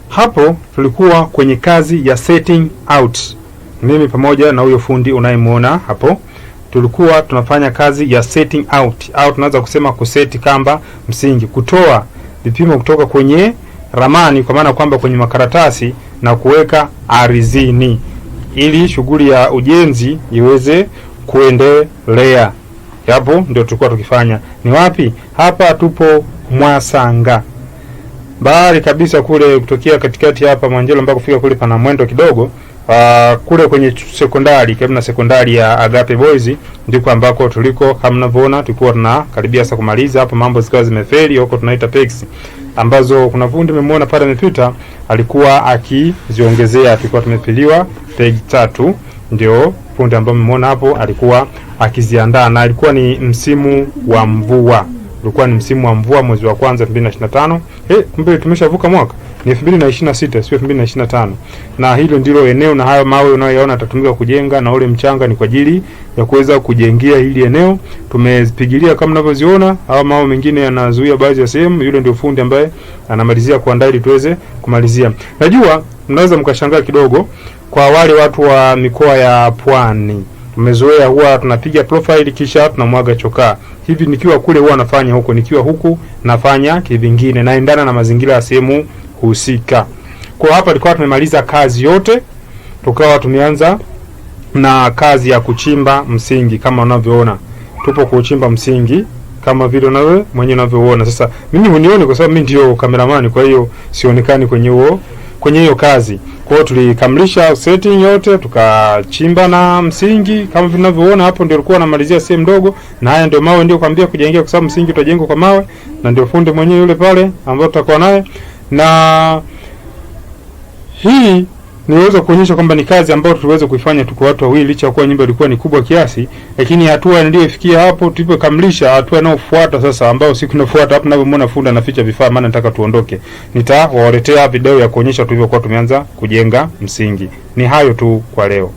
Hapo tulikuwa kwenye kazi ya setting out. Mimi pamoja na huyo fundi unayemuona hapo tulikuwa tunafanya kazi ya setting out, au tunaweza kusema kuseti kamba msingi, kutoa vipimo kutoka kwenye ramani, kwa maana kwamba kwenye makaratasi na kuweka ardhini ili shughuli ya ujenzi iweze kuendelea. Hapo ndio tulikuwa tukifanya. Ni wapi? Hapa tupo Mwasanga, bahari kabisa kule, kutokea katikati hapa Mwanjelo mpaka kufika kule pana mwendo kidogo. Kule kwenye sekondari, karibu na sekondari ya Agape Boys, ndiko ambako tuliko. Kama mnavyoona tulikuwa tunakaribia sasa kumaliza hapo, mambo zikawa zimefeli huko, tunaita pex, ambazo kuna fundi mmemwona pale amepita alikuwa akiziongezea. Tulikuwa tumepiliwa page 3, ndio fundi ambaye mmemwona hapo alikuwa akiziandaa, na ilikuwa ni msimu wa mvua. Ulikuwa ni msimu wa mvua, mwezi wa kwanza 2025. Kumbe tumeshavuka mwaka, ni 2026 sio 2025. Na hilo ndilo eneo, na hayo mawe unayoona yatatumika kujenga, na ule mchanga ni kwa ajili ya kuweza kujengea hili eneo. Tumezipigilia kama mnavyoziona, hao mawe mengine yanazuia baadhi ya sehemu. Yule ndio fundi ambaye anamalizia kuandaa ili tuweze kumalizia. Najua mnaweza mkashangaa kidogo kwa wale watu wa mikoa ya Pwani. Tumezoea huwa tunapiga profile kisha tunamwaga chokaa. Hivi nikiwa kule huwa nafanya huko, nikiwa huku nafanya kivingine, naendana na mazingira ya sehemu husika. Kwa hapa tulikuwa tumemaliza kazi yote, tukawa tumeanza na kazi ya kuchimba msingi. Kama unavyoona tupo kuchimba msingi kama vile nawe mwenyewe unavyoona. Sasa mimi hunioni kwa sababu mimi ndio cameraman, kwa hiyo sionekani kwenye hiyo kazi. Kwa hiyo tulikamilisha setting yote, tukachimba na msingi kama vinavyoona hapo. Ndio alikuwa anamalizia sehemu ndogo, na haya ndio mawe ndio kwambia kujengea, kwa sababu msingi utajengwa kwa mawe, na ndio fundi mwenyewe yule pale ambaye tutakuwa naye. Na hii niweza kuonyesha kwamba ni kazi ambayo tuliweza kuifanya tuko watu wawili, licha kwa nyumba ilikuwa ni kubwa kiasi, lakini hatua ndio ifikia hapo tulipokamilisha. Hatua inayofuata sasa, ambayo siku inafuata hapo ninavyomuona fundi anaficha vifaa, maana nataka tuondoke, nitawaletea video ya kuonyesha tulivyokuwa tumeanza kujenga msingi. Ni hayo tu kwa leo.